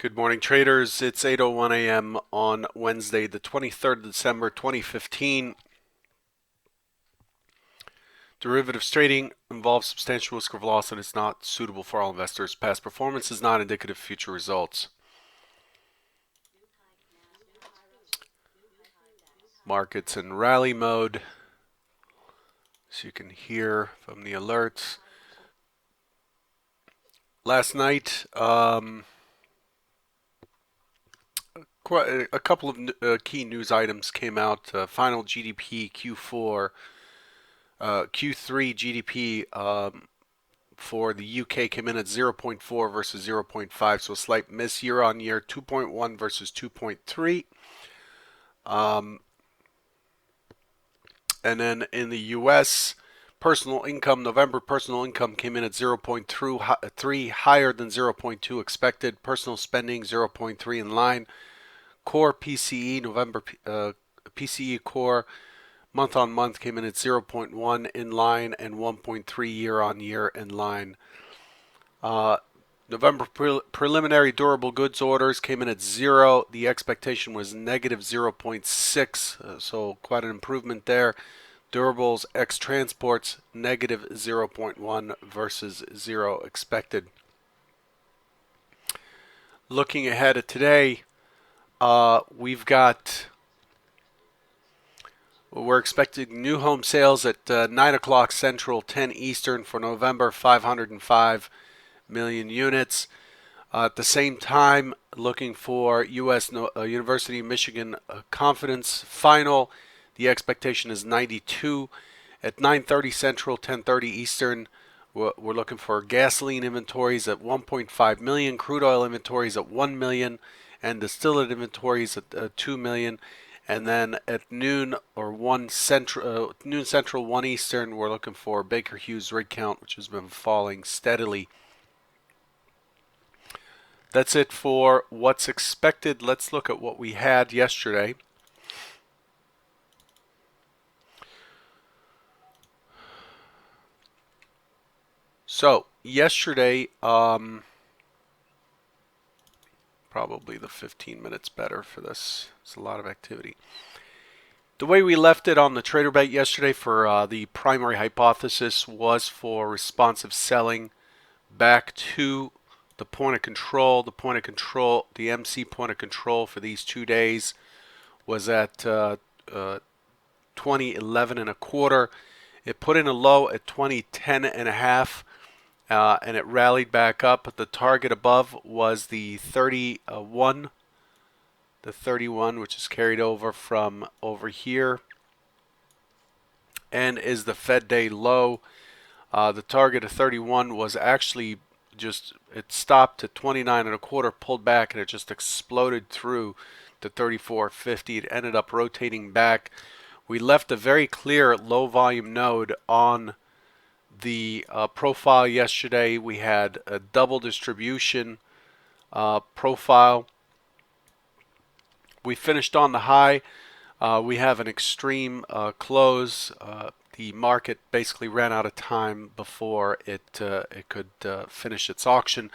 Good morning, traders. It's 8:01 a.m. on Wednesday, the 23rd of December, 2015. Derivatives trading involves substantial risk of loss and is not suitable for all investors. Past performance is not indicative of future results. Markets in rally mode, as you can hear from the alerts. Last night, quite a couple of key news items came out. Final GDP Q4, Q3 GDP for the UK came in at 0.4 versus 0.5, so a slight miss year on year. 2.1 versus 2.3. And then in the US, personal income, November personal income came in at 0.3, higher than 0.2 expected. Personal spending 0.3 in line. Core PCE, November PCE core month on month came in at 0.1 in line and 1.3 year on year in line. November preliminary durable goods orders came in at 0. The expectation was negative 0.6, so quite an improvement there. Durables ex transports negative 0.1 versus 0 expected. Looking ahead at today, we're expecting new home sales at 9 o'clock Central, 10 Eastern for November, 505 million units. At the same time, looking for U.S. University of Michigan confidence final. The expectation is 92. At 9:30 Central, 10:30 Eastern, we're looking for gasoline inventories at 1.5 million, crude oil inventories at 1 million, and distillate inventories at 2 million. And then at noon or 1 Central, noon Central, 1 Eastern, we're looking for Baker Hughes rig count, which has been falling steadily. That's it for what's expected. Let's look at what we had yesterday. So yesterday, probably the 15 minutes better for this. It's a lot of activity. The way we left it on the trader bet yesterday for the primary hypothesis was for responsive selling back to the point of control. The MC point of control for these 2 days was at 2011 and a quarter. It put in a low at 2010 and a half, and it rallied back up. But the target above was the 31, which is carried over from over here, and is the Fed day low. The target of 31 was actually it stopped at 29 and a quarter, pulled back, and it just exploded through to 34.50. It ended up rotating back. We left a very clear low volume node on the profile yesterday. We had a double distribution profile. We finished on the high. We have an extreme close. The market basically ran out of time before it could finish its auction.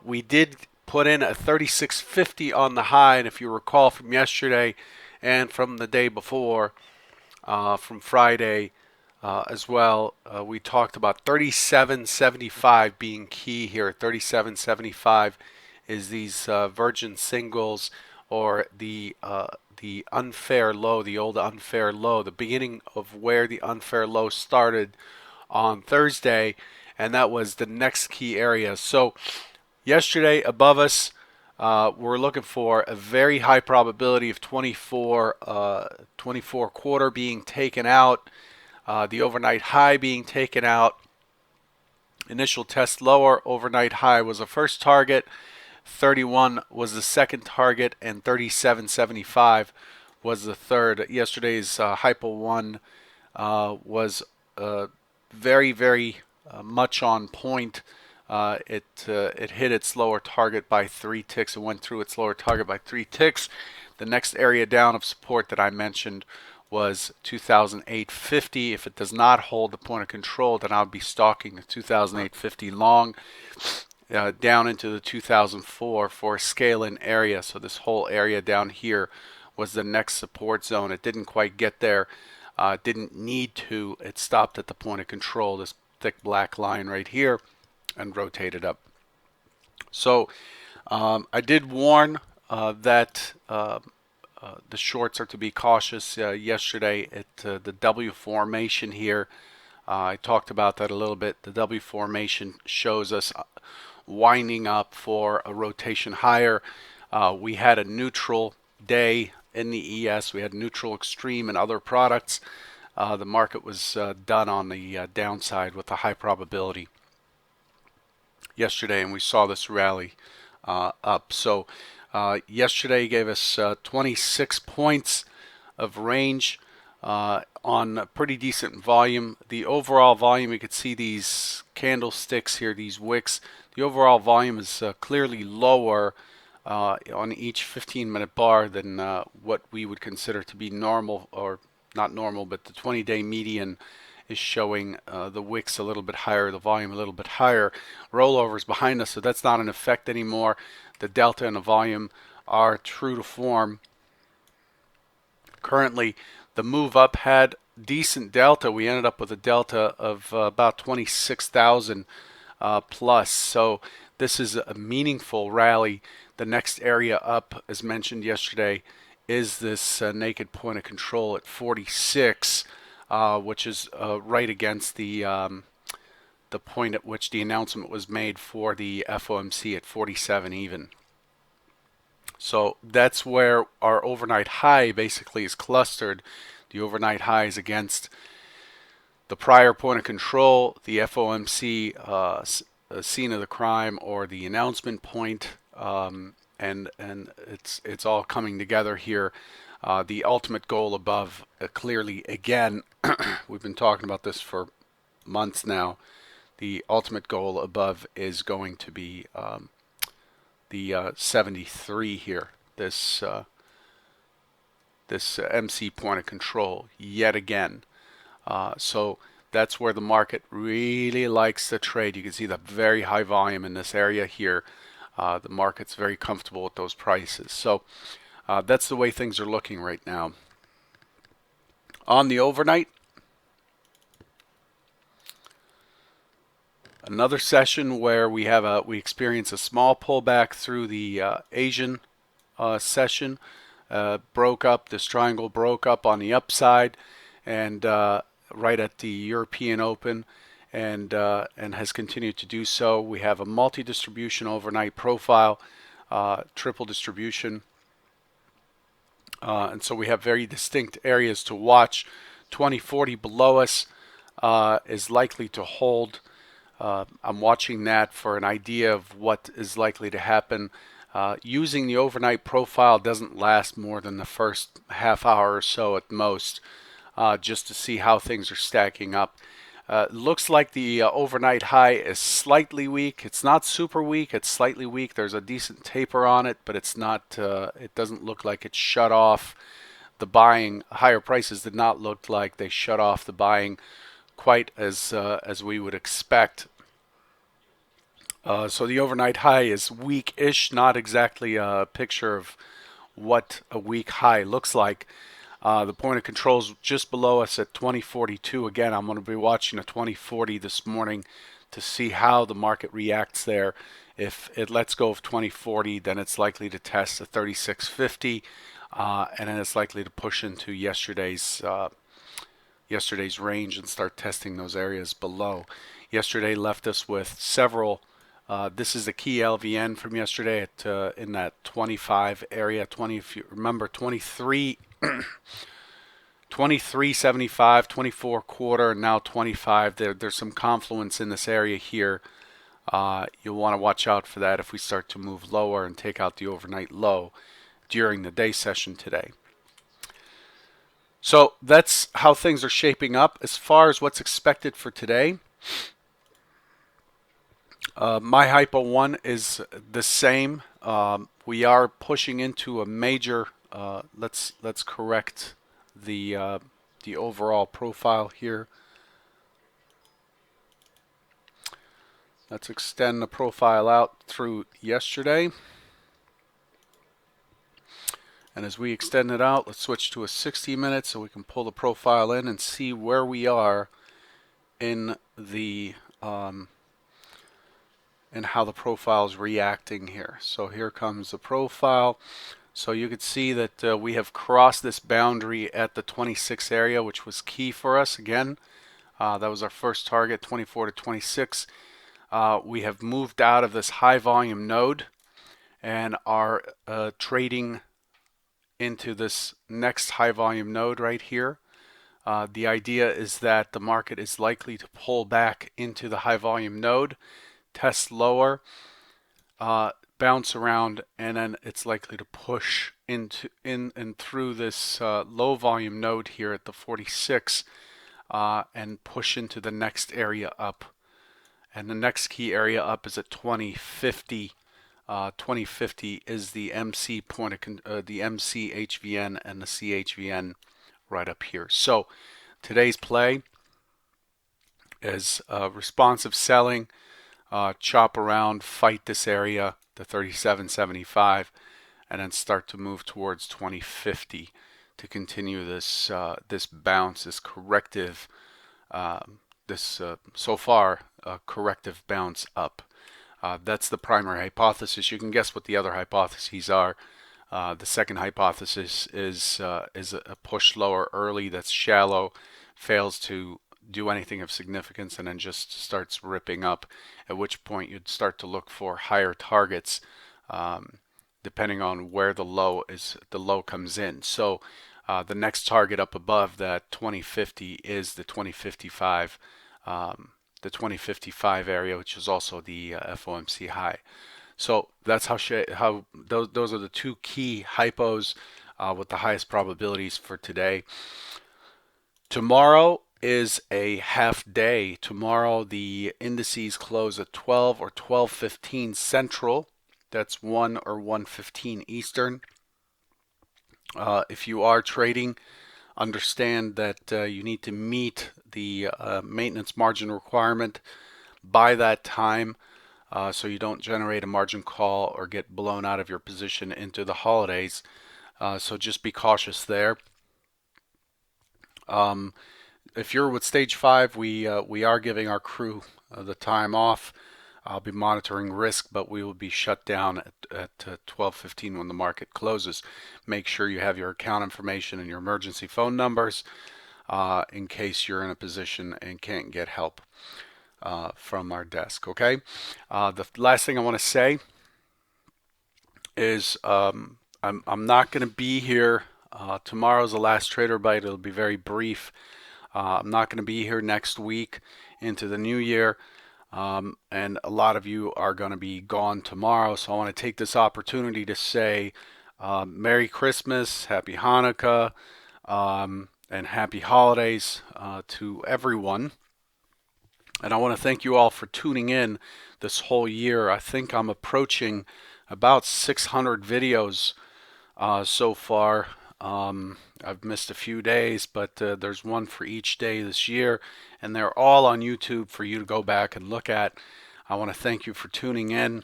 We did put in a 36.50 on the high, and if you recall from yesterday and from the day before, from Friday as well, we talked about 37.75 being key here. 37.75 is these virgin singles, or the unfair low, the old unfair low, the beginning of where the unfair low started on Thursday, and that was the next key area. So yesterday above us, we're looking for a very high probability of 24 quarter being taken out, the overnight high being taken out. Initial test lower, overnight high was the first target. 31 was the second target, and 37.75 was the third. Yesterday's hypo 1 was very, very much on point. It hit its lower target by 3 ticks. It went through its lower target by 3 ticks. The next area down of support that I mentioned was 2008.50. If it does not hold the point of control, then I'll be stalking the 2008.50 long. down into the 2004 for a scale-in area. So this whole area down here was the next support zone. It didn't quite get there. Didn't need to. It stopped at the point of control, this thick black line right here, and rotated up. So I did warn that the shorts are to be cautious. Yesterday at the W formation here, I talked about that a little bit. The W formation shows us winding up for a rotation higher. We had a neutral day in the ES. We had neutral extreme and other products. The market was done on the downside with a high probability yesterday, and we saw this rally up. So yesterday gave us 26 points of range on a pretty decent volume. The overall volume, you can see these candlesticks here, these wicks. The overall volume is clearly lower on each 15-minute bar than what we would consider to be normal, or not normal, but the 20-day median is showing the wicks a little bit higher, the volume a little bit higher. Rollovers behind us, so that's not an effect anymore. The delta and the volume are true to form. Currently, the move up had decent delta. We ended up with a delta of about 26,000 plus. So this is a meaningful rally. The next area up, as mentioned yesterday, is this naked point of control at 46, which is right against the point at which the announcement was made for the FOMC at 47 even. So that's where our overnight high basically is clustered. The overnight high is against the prior point of control, the FOMC scene of the crime, or the announcement point, and it's all coming together here. The ultimate goal above, clearly, again, we've been talking about this for months now. The ultimate goal above is going to be the 73 here. This MC point of control yet again. So that's where the market really likes to trade. You can see the very high volume in this area here. The market's very comfortable with those prices. So that's the way things are looking right now. On the overnight, another session where we experience a small pullback through the Asian session. Broke up, this triangle broke up on the upside, and right at the European Open, and has continued to do so. We have a multi-distribution overnight profile, triple distribution, and so we have very distinct areas to watch. 2040 below us is likely to hold. I'm watching that for an idea of what is likely to happen. Using the overnight profile doesn't last more than the first half hour or so at most, just to see how things are stacking up. Looks like the overnight high is slightly weak. It's not super weak. It's slightly weak. There's a decent taper on it, but it's not. It doesn't look like it's shut off the buying. Higher prices did not look like they shut off the buying quite as we would expect. So the overnight high is weak-ish, not exactly a picture of what a weak high looks like. The point of control is just below us at 2042. Again, I'm going to be watching a 2040 this morning to see how the market reacts there. If it lets go of 2040, then it's likely to test a 3650, and then it's likely to push into yesterday's range and start testing those areas below. Yesterday left us with several. This is the key LVN from yesterday at in that 25 area. 20, if you remember, 23. 23.75, 24 quarter, and now 25. There's some confluence in this area here. You'll want to watch out for that if we start to move lower and take out the overnight low during the day session today. So that's how things are shaping up. As far as what's expected for today, my hypo 1 is the same. We are pushing into a major. Let's correct the overall profile here. Let's extend the profile out through yesterday. And as we extend it out, let's switch to a 60 minutes so we can pull the profile in and see where we are in the and how the profile is reacting here. So here comes the profile. So you can see that we have crossed this boundary at the 26 area, which was key for us. Again, that was our first target, 24 to 26. We have moved out of this high volume node and are trading into this next high volume node right here. The idea is that the market is likely to pull back into the high volume node, test lower, bounce around, and then it's likely to push into in and through this low volume node here at the 46 and push into the next area up. And the next key area up is at 2050. 2050 is the MC point of the MC HVN and the CHVN right up here. So today's play is responsive selling, chop around, fight this area, the 37.75, and then start to move towards 2050 to continue this this bounce, this corrective, so far corrective bounce up. That's the primary hypothesis. You can guess what the other hypotheses are. The second hypothesis is a push lower early that's shallow, fails to do anything of significance, and then just starts ripping up, at which point you'd start to look for higher targets depending on where the low comes in. So the next target up above that 2050 is the 2055 area, which is also the FOMC high. So that's how those are the two key hypos with the highest probabilities for today. Tomorrow is a half day. Tomorrow the indices close at 12 or 12:15 Central. That's 1 or 1:15 Eastern. If you are trading, understand that you need to meet the maintenance margin requirement by that time so you don't generate a margin call or get blown out of your position into the holidays. So just be cautious there. If you're with stage 5, we are giving our crew the time off. I'll be monitoring risk, but we will be shut down at 12:15 when the market closes. Make sure you have your account information and your emergency phone numbers in case you're in a position and can't get help from our desk. Okay. The last thing I want to say is I'm not going to be here. Tomorrow's the last Trader Bite. It'll be very brief. I'm not going to be here next week into the new year. And a lot of you are going to be gone tomorrow. So I want to take this opportunity to say Merry Christmas, Happy Hanukkah, and Happy Holidays to everyone. And I want to thank you all for tuning in this whole year. I think I'm approaching about 600 videos so far. I've missed a few days, but there's one for each day this year, and they're all on YouTube for you to go back and look at. I want to thank you for tuning in,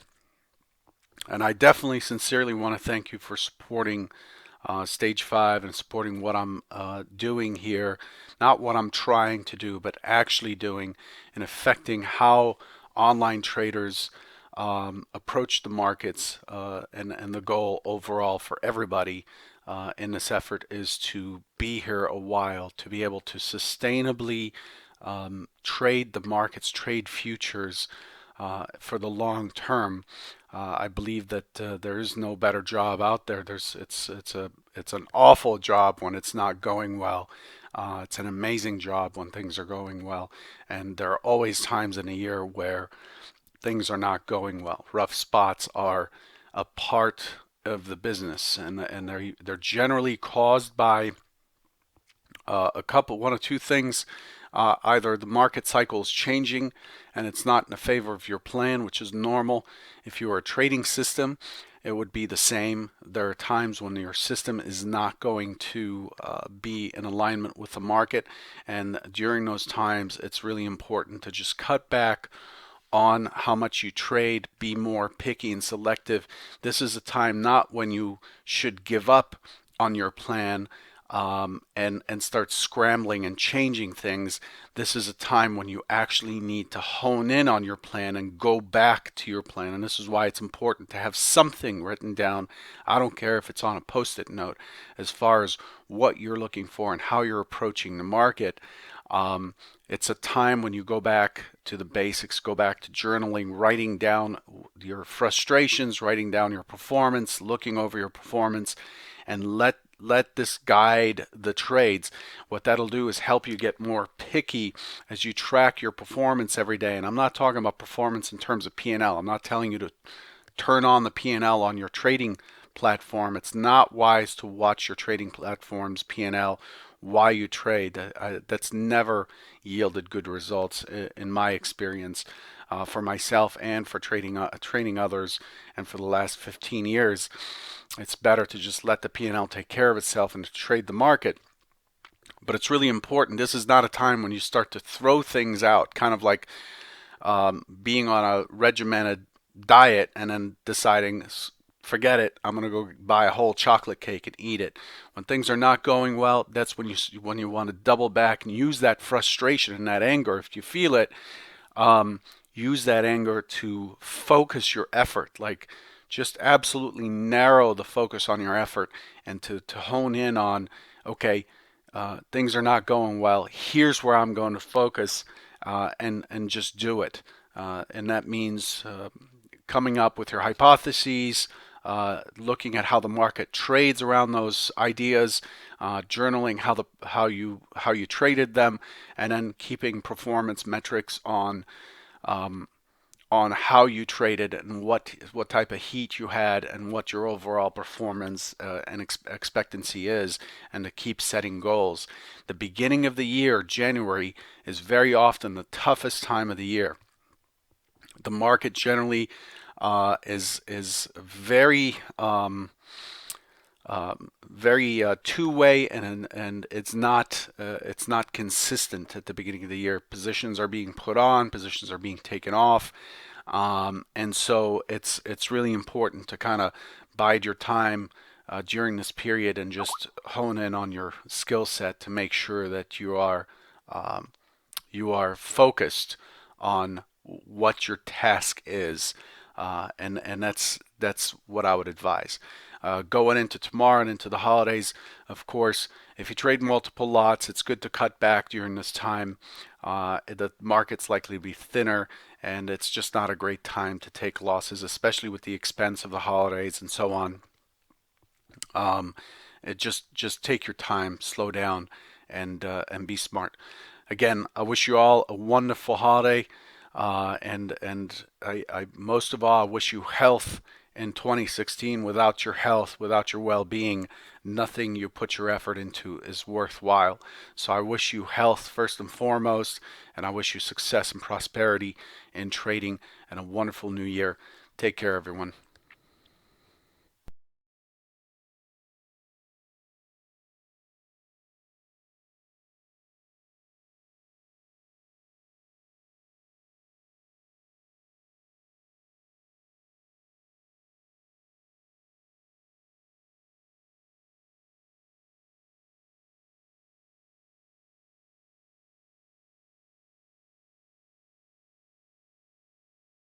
and I definitely sincerely want to thank you for supporting Stage 5 and supporting what I'm doing here. Not what I'm trying to do, but actually doing and affecting how online traders approach the markets, and the goal overall for everybody in this effort is to be here a while, to be able to sustainably trade the markets, trade futures for the long term. I believe that there is no better job out there. It's an awful job when it's not going well. It's an amazing job when things are going well, and there are always times in a year where things are not going well. Rough spots are a part of the business, and they're generally caused by one or two things. Either the market cycle is changing and it's not in the favor of your plan, which is normal. If you are a trading system, it would be the same. There are times when your system is not going to be in alignment with the market, and during those times it's really important to just cut back on how much you trade. Be more picky and selective. This is a time not when you should give up on your plan and start scrambling and changing things. This is a time when you actually need to hone in on your plan and go back to your plan. And this is why it's important to have something written down. I don't care if it's on a post-it note, as far as what you're looking for and how you're approaching the market. Um, it's a time when you go back to the basics, go back to journaling, writing down your frustrations, writing down your performance, looking over your performance, and let this guide the trades. What that'll do is help you get more picky as you track your performance every day. And I'm not talking about performance in terms of P&L. I'm not telling you to turn on the P&L on your trading platform. It's not wise to watch your trading platform's P&L while you trade. That's never yielded good results in my experience, for myself and for training others. And for the last 15 years, it's better to just let the P&L take care of itself and to trade the market. But it's really important. This is not a time when you start to throw things out, kind of like being on a regimented diet and then deciding, forget it, I'm going to go buy a whole chocolate cake and eat it. When things are not going well, that's when you want to double back and use that frustration and that anger, if you feel it, use that anger to focus your effort. Like, just absolutely narrow the focus on your effort and to hone in on, okay, things are not going well. Here's where I'm going to focus, and just do it. And that means coming up with your hypotheses, looking at how the market trades around those ideas, journaling how you traded them, and then keeping performance metrics on how you traded and what type of heat you had and what your overall performance and expectancy is, and to keep setting goals. The beginning of the year, January, is very often the toughest time of the year. The market generally is very very two-way, and it's not consistent at the beginning of the year. Positions are being put on, positions are being taken off, and so it's really important to kind of bide your time during this period and just hone in on your skill set to make sure that um, you are focused on what your task is, and that's what I would advise. Going into tomorrow and into the holidays, of course, if you trade multiple lots, it's good to cut back during this time. The market's likely to be thinner, and it's just not a great time to take losses, especially with the expense of the holidays and so on. Um, it just take your time, slow down, and be smart. Again, I wish you all a wonderful holiday, and I most of all I wish you health in 2016. Without your health, without your well-being, nothing you put your effort into is worthwhile. So I wish you health first and foremost, and I wish you success and prosperity in trading and a wonderful new year. Take care, everyone.